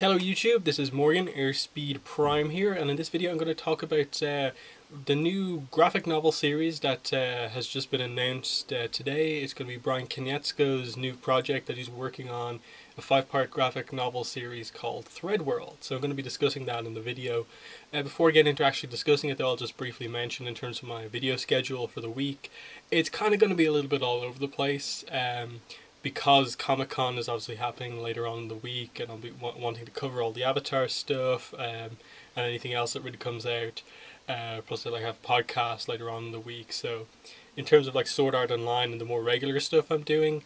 Hello YouTube, this is Morgan, Airspeed Prime here, and in this video I'm going to talk about the new graphic novel series that has just been announced today. It's going to be Bryan Konietzko's new project that he's working on, a 5-part graphic novel series called Threadworld. So I'm going to be discussing that in the video. Before I get into actually discussing it though, I'll just briefly mention in terms of my video schedule for the week, it's kind of going to be a little bit all over the place. Because Comic Con is obviously happening later on in the week, and I'll be wanting to cover all the Avatar stuff and anything else that really comes out. Plus, I have podcasts later on in the week. So, in terms of like Sword Art Online and the more regular stuff I'm doing,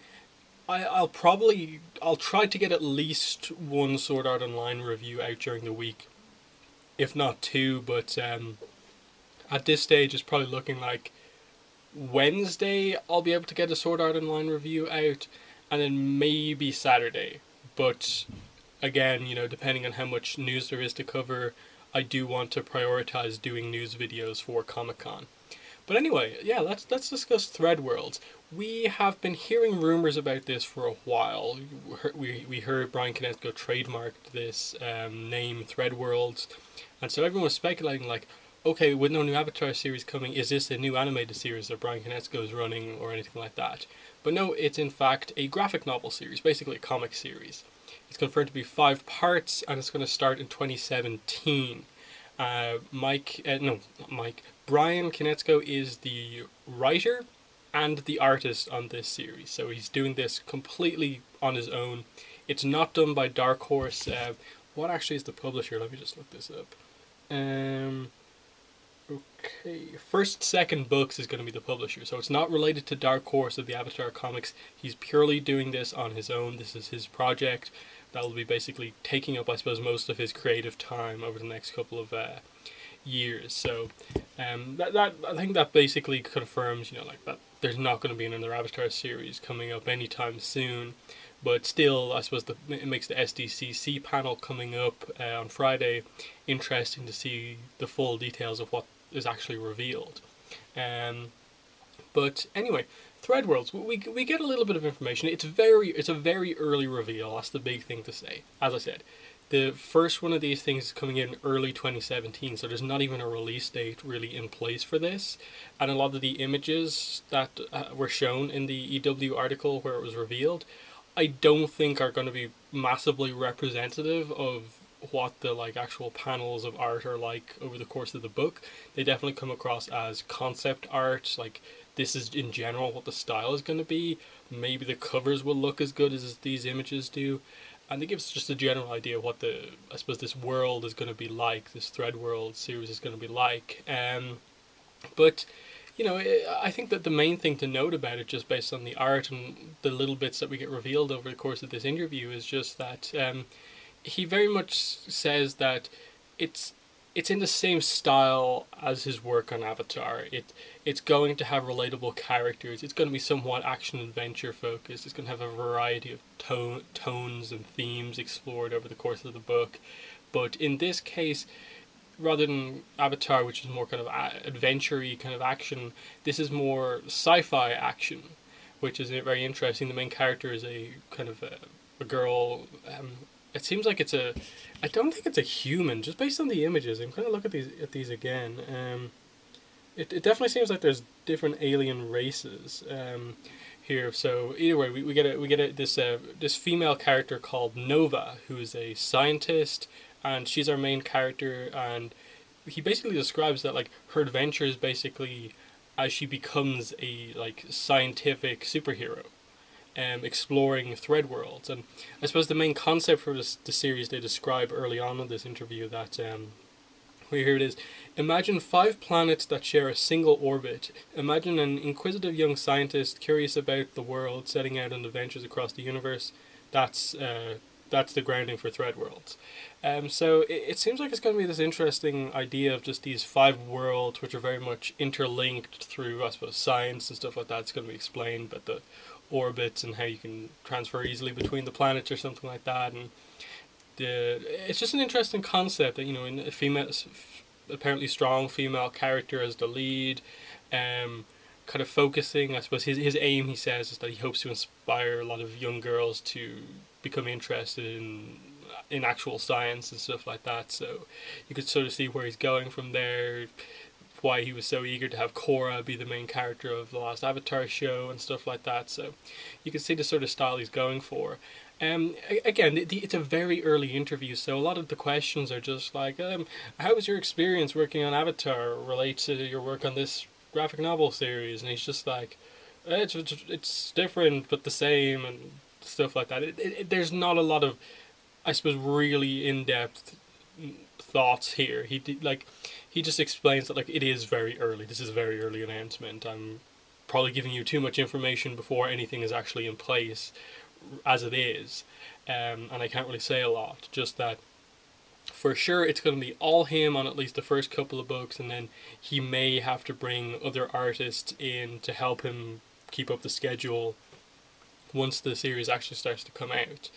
I'll try to get at least one Sword Art Online review out during the week, if not two. But at this stage, it's probably looking like Wednesday I'll be able to get a Sword Art Online review out, and then maybe Saturday. But again, depending on how much news there is to cover, I do want to prioritize doing news videos for Comic Con. But anyway, yeah, let's discuss Threadworlds. We have been hearing rumors about this for a while. We heard Bryan Konietzko trademarked this name Threadworlds, and so everyone was speculating like, okay, with no new Avatar series coming, is this a new animated series that Bryan Konietzko is running or anything like that? But no, it's in fact a graphic novel series, basically a comic series. It's confirmed to be 5 parts, and it's going to start in 2017. Bryan Konietzko is the writer and the artist on this series, so he's doing this completely on his own. It's not done by Dark Horse. What actually is the publisher? Let me just look this up. Okay, First Second Books is going to be the publisher, so it's not related to Dark Horse of the Avatar comics. He's purely doing this on his own. This is his project that will be basically taking up, I suppose, most of his creative time over the next couple of years. So, that I think that basically confirms, that there's not going to be another Avatar series coming up anytime soon. But still, I suppose it makes the SDCC panel coming up on Friday interesting to see the full details of what is actually revealed. But anyway, Threadworlds, we get a little bit of information. It's a very early reveal. That's the big thing to say. As I said, the first one of these things is coming in early 2017, so there's not even a release date really in place for this. And a lot of the images that were shown in the EW article where it was revealed, I don't think are going to be massively representative of what the actual panels of art are like over the course of the book. They definitely come across as concept art, like this is in general what the style is going to be. Maybe the covers will look as good as these images do, and it gives just a general idea of what I suppose this world is going to be like, this Threadworld series is going to be like. But I think that the main thing to note about it, just based on the art and the little bits that we get revealed over the course of this interview, is just that he very much says that it's it's in the same style as his work on Avatar. It's going to have relatable characters. It's going to be somewhat action adventure focused. It's going to have a variety of tones and themes explored over the course of the book. But in this case, rather than Avatar, which is more kind of adventure-y kind of action, this is more sci-fi action, which is very interesting. The main character is a kind of a girl. It seems like it's a. I don't think it's a human, just based on the images. I'm going to look at these again. It definitely seems like there's different alien races here. So either way, we get this female character called Nova, who is a scientist, and she's our main character. And he basically describes that her adventure is basically as she becomes a scientific superhero, exploring Threadworlds. And I suppose the main concept for the series they describe early on in this interview that here it is. Imagine 5 planets that share a single orbit. Imagine an inquisitive young scientist curious about the world, setting out on adventures across the universe. That's the grounding for Threadworlds. So it seems like it's going to be this interesting idea of just these 5 worlds, which are very much interlinked through, I suppose, science and stuff like that. It's going to be explained, but the orbits and how you can transfer easily between the planets or something like that. And it's just an interesting concept that, in a female, apparently strong female character as the lead, kind of focusing, I suppose his aim, he says, is that he hopes to inspire a lot of young girls to become interested in in actual science and stuff like that. So you could sort of see where he's going from there, why he was so eager to have Korra be the main character of the last Avatar show and stuff like that. So you can see the sort of style he's going for. Again, it's a very early interview, so a lot of the questions are just like, how was your experience working on Avatar relate to your work on this graphic novel series? And he's just like, it's different but the same and stuff like that. There's not a lot of, I suppose, really in-depth thoughts here. He just explains that like it is very early. This is a very early announcement. I'm probably giving you too much information before anything is actually in place as it is, and I can't really say a lot. Just that for sure it's going to be all him on at least the first couple of books, and then he may have to bring other artists in to help him keep up the schedule once the series actually starts to come out.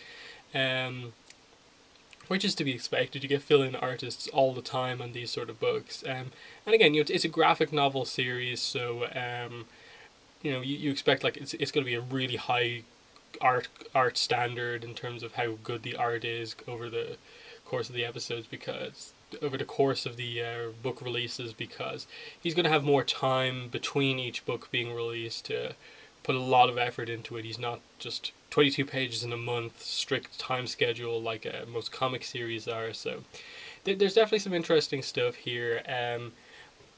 Which is to be expected. You get fill-in artists all the time on these sort of books. And again, it's a graphic novel series, so you expect like it's going to be a really high art standard in terms of how good the art is over the course of the episodes, because over the course of the book releases, because he's going to have more time between each book being released to put a lot of effort into it. He's not just 22 pages in a month, strict time schedule like most comic series are. So there's definitely some interesting stuff here.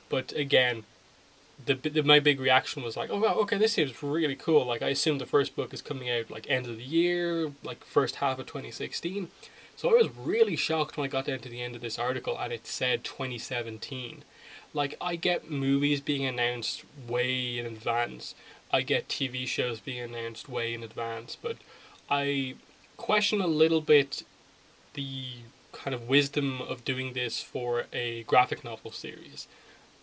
But again, my big reaction was like, oh wow, okay, this seems really cool. Like I assume the first book is coming out like end of the year, like first half of 2016. So I was really shocked when I got down to the end of this article and it said 2017. Like I get movies being announced way in advance. I get TV shows being announced way in advance, but I question a little bit the kind of wisdom of doing this for a graphic novel series.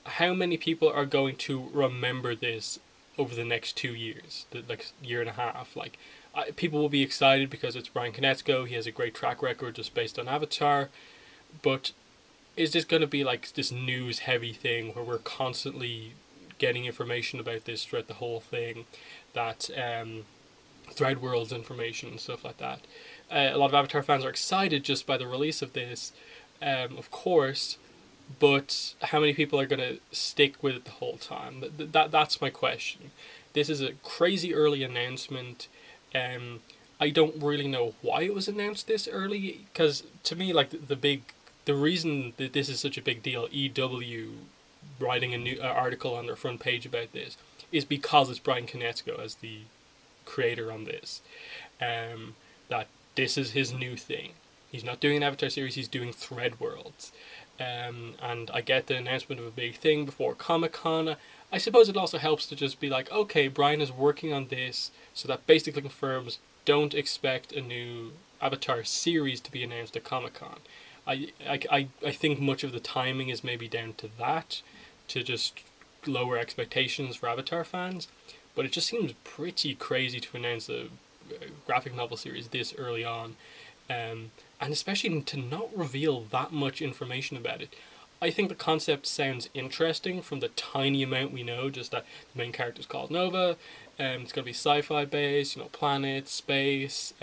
How many people are going to remember this over the next 2 years, the next year and a half? Like, people will be excited because it's Bryan Konietzko. He has a great track record just based on Avatar. But is this going to be like this news-heavy thing where we're constantly getting information about this throughout the whole thing? That Threadworlds information and stuff like that. A lot of Avatar fans are excited just by the release of this, of course. But how many people are going to stick with it the whole time? That's my question. This is a crazy early announcement. I don't really know why it was announced this early, because to me, like the reason that this is such a big deal, EW writing a new article on their front page about this, is because it's Bryan Konietzko as the creator on this. That this is his new thing. He's not doing an Avatar series, he's doing Threadworlds. And I get the announcement of a big thing before Comic-Con. I suppose it also helps to just be like, okay, Bryan is working on this, so that basically confirms don't expect a new Avatar series to be announced at Comic-Con. I think much of the timing is maybe down to that, to just lower expectations for Avatar fans, but it just seems pretty crazy to announce a graphic novel series this early on. And especially to not reveal that much information about it. I think the concept sounds interesting from the tiny amount we know, just that the main character is called Nova, it's going to be sci-fi based, planets, space,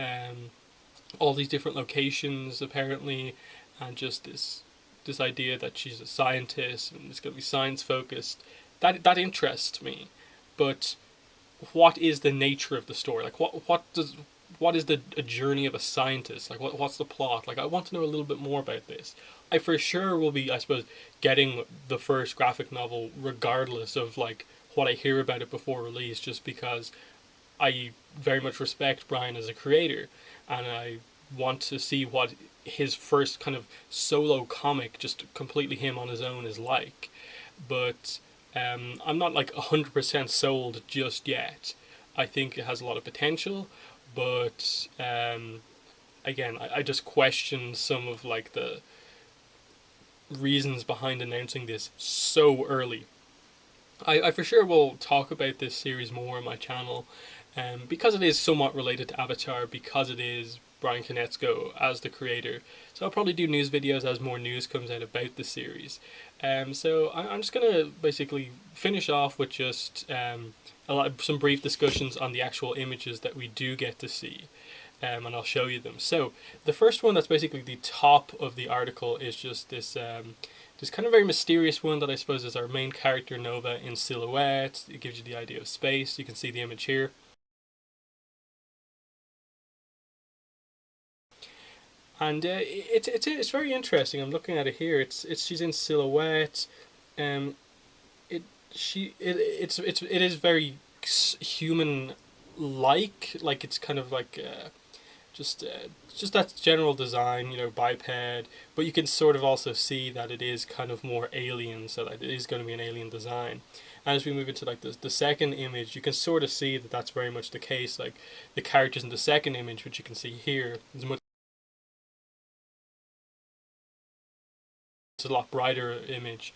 all these different locations apparently, and just this idea that she's a scientist and it's going to be science focused. That interests me, but what is the nature of the story? Like what is a journey of a scientist? Like what's the plot? Like I want to know a little bit more about this. I for sure will be, I suppose, getting the first graphic novel regardless of like what I hear about it before release, just because I very much respect Bryan as a creator and I want to see what his first kind of solo comic, just completely him on his own, is like. But I'm not like 100% sold just yet. I think it has a lot of potential, but again, I just question some of like the reasons behind announcing this so early. I for sure will talk about this series more on my channel, because it is somewhat related to Avatar, because it is Bryan Konietzko as the creator. So I'll probably do news videos as more news comes out about the series. So I'm just going to basically finish off with just some brief discussions on the actual images that we do get to see. and I'll show you them. So the first one, that's basically the top of the article, is just this kind of very mysterious one that I suppose is our main character Nova in silhouette. It gives you the idea of space. You can see the image here. And it's very interesting. I'm looking at it here. She's in silhouette. Um, it is very human like it's kind of like just just that general design, biped, but you can sort of also see that it is kind of more alien, so that it is going to be an alien design. And as we move into like the second image, you can sort of see that that's very much the case. Like the characters in the second image, which you can see here, is much it's a lot brighter image.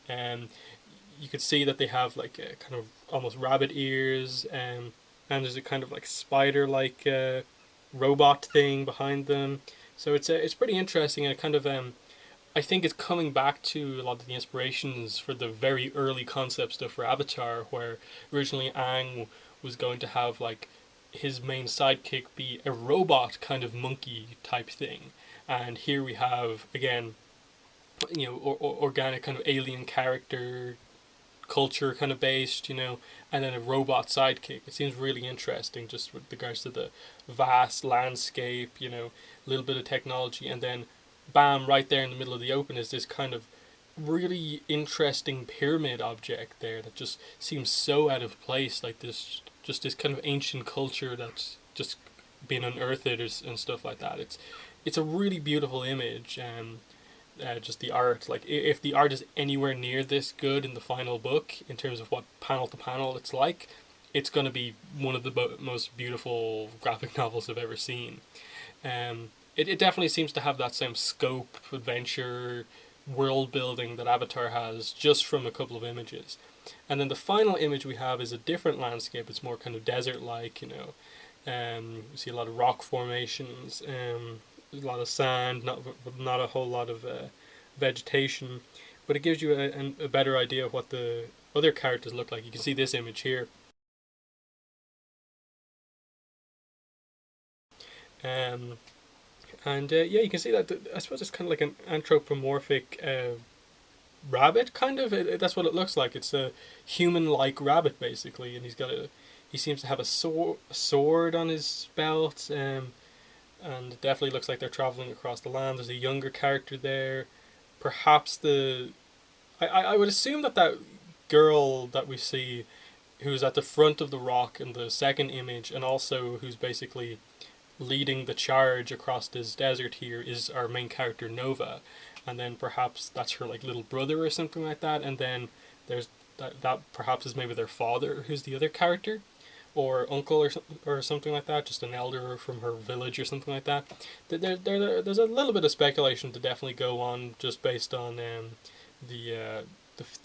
Um, you could see that they have like a kind of almost rabbit ears, and there's a kind of like spider-like robot thing behind them. So it's pretty interesting, and it kind of I think it's coming back to a lot of the inspirations for the very early concept stuff for Avatar, where originally Aang was going to have like his main sidekick be a robot kind of monkey type thing, and here we have again, organic kind of alien character culture kind of based, and then a robot sidekick. It seems really interesting just with regards to the vast landscape, a little bit of technology, and then bam, right there in the middle of the open is this kind of really interesting pyramid object there that just seems so out of place, like this kind of ancient culture that's just been unearthed and stuff like that. It's a really beautiful image. Just the art, like if the art is anywhere near this good in the final book in terms of what panel to panel it's going to be one of the most beautiful graphic novels I've ever seen. It definitely seems to have that same scope, adventure, world building that Avatar has, just from a couple of images. And then the final image we have is a different landscape. It's more kind of desert like, you see a lot of rock formations, a lot of sand, not a whole lot of vegetation, but it gives you a better idea of what the other characters look like. You can see this image here. Um, and yeah, you can see that I suppose it's kind of like an anthropomorphic rabbit, kind of. That's what it looks like. It's a human-like rabbit, basically, and he seems to have a sword on his belt. And it definitely looks like they're traveling across the land. There's a younger character there. Perhaps I would assume that girl that we see, who's at the front of the rock in the second image, and also who's basically leading the charge across this desert here, is our main character Nova. And then perhaps that's her like little brother or something like that. And then there's that perhaps is maybe their father, who's the other character, or uncle or something like that, just an elder from her village or something like that. There's a little bit of speculation to definitely go on just based on the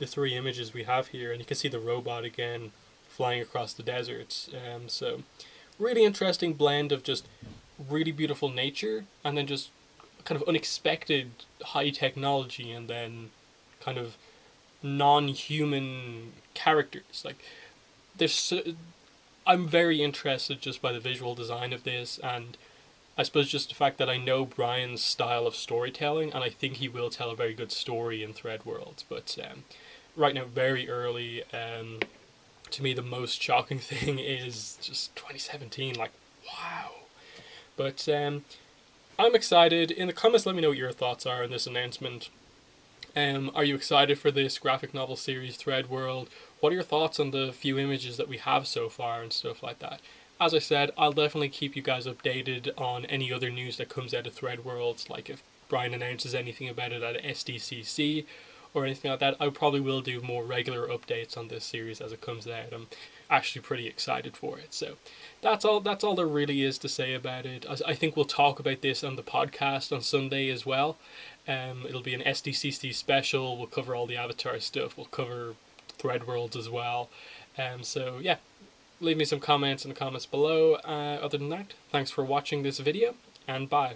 three images we have here, and you can see the robot again flying across the deserts. So really interesting blend of just really beautiful nature and then just kind of unexpected high technology, and then kind of non-human characters. Like there's I'm very interested just by the visual design of this, and I suppose just the fact that I know Bryan's style of storytelling, and I think he will tell a very good story in Threadworlds. But right now, very early, to me the most shocking thing is just 2017. Like, wow. But I'm excited. In the comments, let me know what your thoughts are on this announcement. Are you excited for this graphic novel series, Threadworld? What are your thoughts on the few images that we have so far and stuff like that? As I said, I'll definitely keep you guys updated on any other news that comes out of Threadworlds, like if Bryan announces anything about it at SDCC or anything like that. I probably will do more regular updates on this series as it comes out. I'm actually pretty excited for it. So that's all there really is to say about it. I think we'll talk about this on the podcast on Sunday as well. It'll be an SDCC special. We'll cover all the Avatar stuff. We'll cover Threadworlds as well. So yeah, leave me some comments in the comments below. Other than that, thanks for watching this video, and bye.